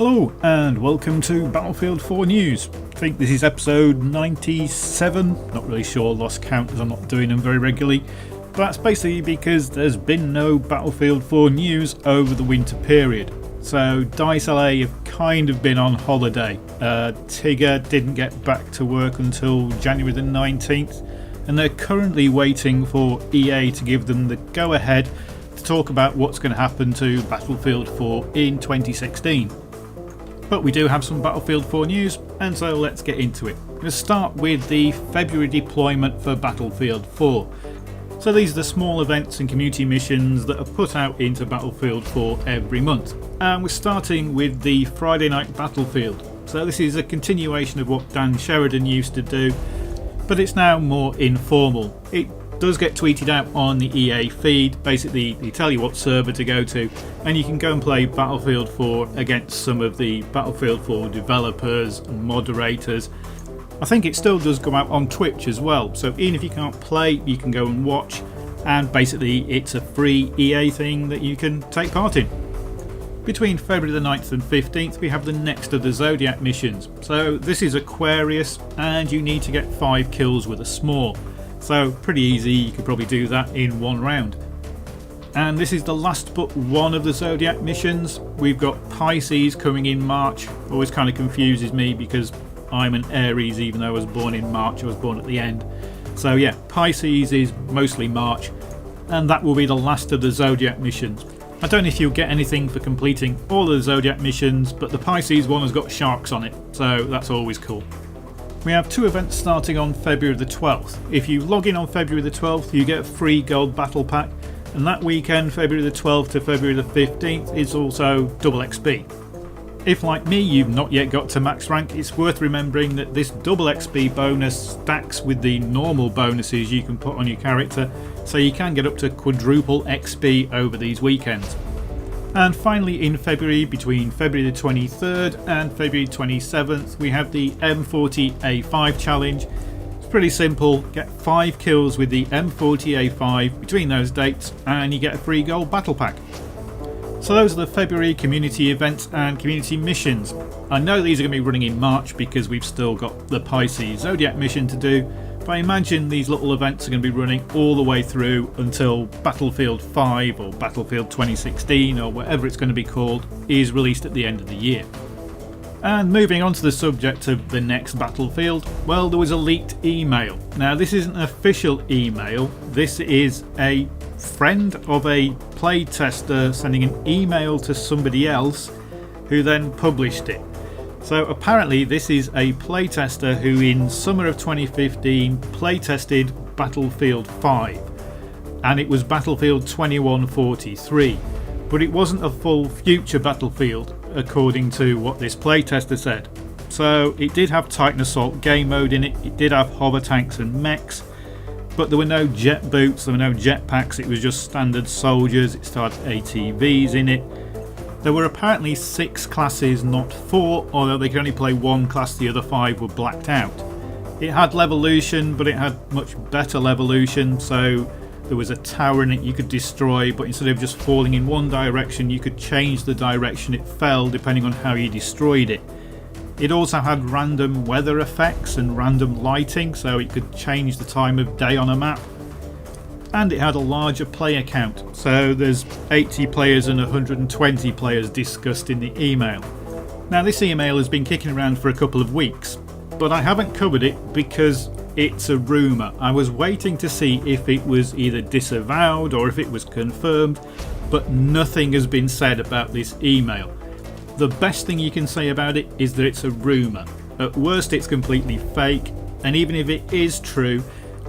Hello and welcome to Battlefield 4 News. I think this is episode 97, not really sure, lost count as I'm not doing them very regularly. But that's basically because there's been no Battlefield 4 news over the winter period. So DICE LA have kind of been on holiday. Tigger didn't get back to work until January the 19th and they're currently waiting for EA to give them the go ahead to talk about what's going to happen to Battlefield 4 in 2016. But we do have some Battlefield 4 news, and so let's get into it. We'll start with the February deployment for Battlefield 4. So these are the small events and community missions that are put out into Battlefield 4 every month. And we're starting with the Friday Night Battlefield. So this is a continuation of what Dan Sheridan used to do, but it's now more informal. It does get tweeted out on the EA feed. Basically they tell you what server to go to and you can go and play Battlefield 4 against some of the Battlefield 4 developers and moderators. I think it still does go out on Twitch as well, so even if you can't play you can go and watch, and basically it's a free EA thing that you can take part in. Between February the 9th and 15th we have the next of the Zodiac missions. So this is Aquarius and you need to get 5 kills with a small. So pretty easy, you could probably do that in one round. And this is the last but one of the Zodiac missions. We've got Pisces coming in March. Always kind of confuses me because I'm an Aries even though I was born in March, I was born at the end. So yeah, Pisces is mostly March and that will be the last of the Zodiac missions. I don't know if you'll get anything for completing all of the Zodiac missions, but the Pisces one has got sharks on it, so that's always cool. We have 2 events starting on February the 12th. If you log in on February the 12th you get a free gold battle pack, and that weekend February the 12th to February the 15th is also double XP. If like me you've not yet got to max rank, it's worth remembering that this double XP bonus stacks with the normal bonuses you can put on your character, so you can get up to quadruple XP over these weekends. And finally in February, between February the 23rd and February 27th we have the M40A5 challenge. It's pretty simple, get 5 kills with the M40A5 between those dates and you get a free gold battle pack. So those are the February community events and community missions. I know these are going to be running in March because we've still got the Pisces Zodiac mission to do, but I imagine these little events are going to be running all the way through until Battlefield 5 or Battlefield 2016 or whatever it's going to be called is released at the end of the year. And moving on to the subject of the next Battlefield, well, there was a leaked email. Now this isn't an official email, this is a friend of a playtester sending an email to somebody else who then published it. So apparently this is a playtester who in summer of 2015 playtested Battlefield 5 and it was Battlefield 2143, but it wasn't a full future Battlefield according to what this playtester said. So it did have Titan Assault game mode in it, it did have hover tanks and mechs, but there were no jet boots, there were no jetpacks, it was just standard soldiers, it started ATVs in it. There were apparently 6 classes, not 4, although they could only play 1 class, the other 5 were blacked out. It had Levolution, but it had much better Levolution, so there was a tower in it you could destroy, but instead of just falling in one direction you could change the direction it fell depending on how you destroyed it. It also had random weather effects and random lighting, so it could change the time of day on a map. And it had a larger player count, so there's 80 players and 120 players discussed in the email. Now this email has been kicking around for a couple of weeks, but I haven't covered it because it's a rumour. I was waiting to see if it was either disavowed or if it was confirmed, but nothing has been said about this email. The best thing you can say about it is that it's a rumour. At worst it's completely fake, and even if it is true,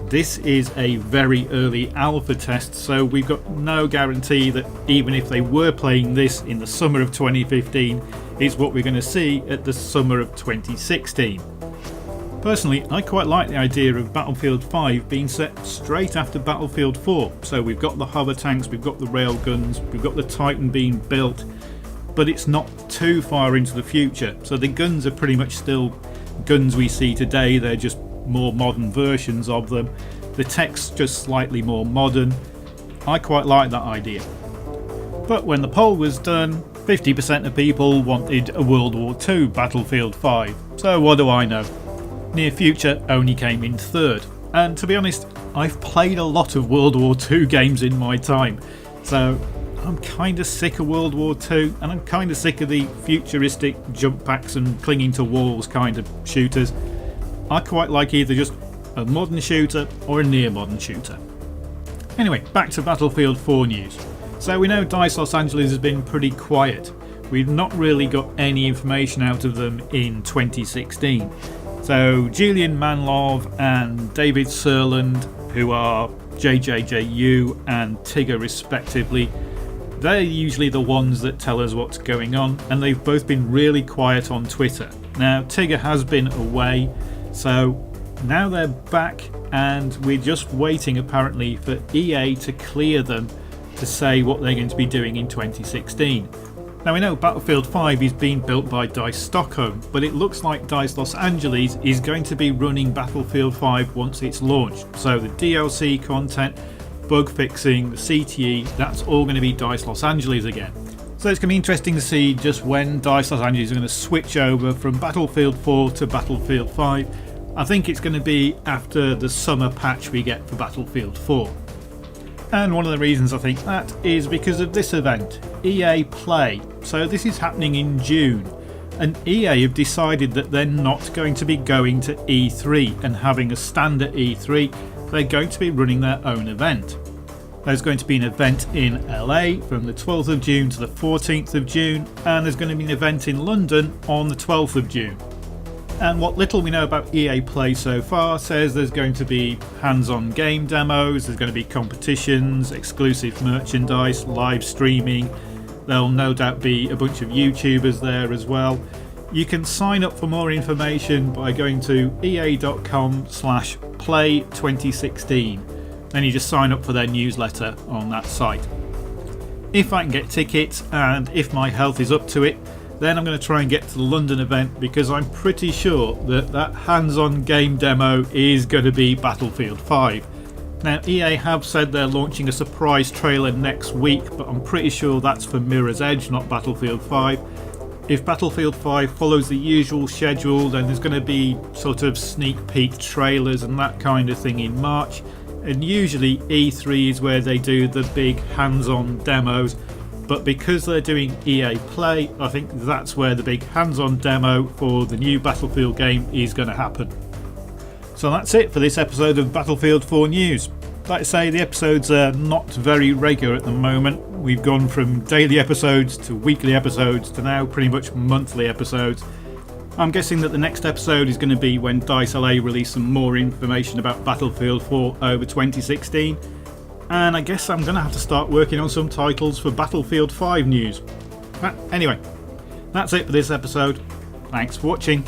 this is a very early alpha test, so we've got no guarantee that even if they were playing this in the summer of 2015, it's what we're going to see at the summer of 2016. Personally, I quite like the idea of Battlefield 5 being set straight after Battlefield 4. So we've got the hover tanks, we've got the railguns, we've got the Titan being built, but it's not too far into the future. So the guns are pretty much still guns we see today, they're just more modern versions of them. The tech's just slightly more modern. I quite like that idea. But when the poll was done, 50% of people wanted a World War II Battlefield 5, so what do I know? Near Future only came in third, and to be honest, I've played a lot of World War II games in my time, so I'm kinda sick of World War II, and I'm kinda sick of the futuristic jump packs and clinging to walls kind of shooters. I quite like either just a modern shooter or a near modern shooter. Anyway, back to Battlefield 4 news. So we know DICE Los Angeles has been pretty quiet. We've not really got any information out of them in 2016. So Julian Manlov and David Serland, who are JJJU and Tigger respectively, they're usually the ones that tell us what's going on, and they've both been really quiet on Twitter. Now Tigger has been away, so now they're back, and we're just waiting apparently for EA to clear them to say what they're going to be doing in 2016. Now we know Battlefield 5 is being built by DICE Stockholm, but it looks like DICE Los Angeles is going to be running Battlefield 5 once it's launched. So the DLC content, bug fixing, the CTE, that's all going to be DICE Los Angeles again. So it's going to be interesting to see just when DICE Los Angeles are going to switch over from Battlefield 4 to Battlefield 5. I think it's going to be after the summer patch we get for Battlefield 4. And one of the reasons I think that is because of this event, EA Play. So this is happening in June, and EA have decided that they're not going to be going to E3 and having a stand at E3. They're going to be running their own event. There's going to be an event in LA from the 12th of June to the 14th of June, and there's going to be an event in London on the 12th of June. And what little we know about EA Play so far says there's going to be hands-on game demos, there's going to be competitions, exclusive merchandise, live streaming. There'll no doubt be a bunch of YouTubers there as well. You can sign up for more information by going to ea.com/play2016. Then you just sign up for their newsletter on that site. If I can get tickets and if my health is up to it, then I'm going to try and get to the London event, because I'm pretty sure that that hands-on game demo is going to be Battlefield 5. Now EA have said they're launching a surprise trailer next week, but I'm pretty sure that's for Mirror's Edge, not Battlefield 5. If Battlefield 5 follows the usual schedule, then there's going to be sort of sneak peek trailers and that kind of thing in March, and usually E3 is where they do the big hands-on demos. But because they're doing EA Play, I think that's where the big hands-on demo for the new Battlefield game is going to happen. So that's it for this episode of Battlefield 4 News. Like I say, the episodes are not very regular at the moment. We've gone from daily episodes to weekly episodes to now pretty much monthly episodes. I'm guessing that the next episode is going to be when DICE LA release some more information about Battlefield 4 over 2016. And I guess I'm going to have to start working on some titles for Battlefield 5 news. But anyway, that's it for this episode. Thanks for watching.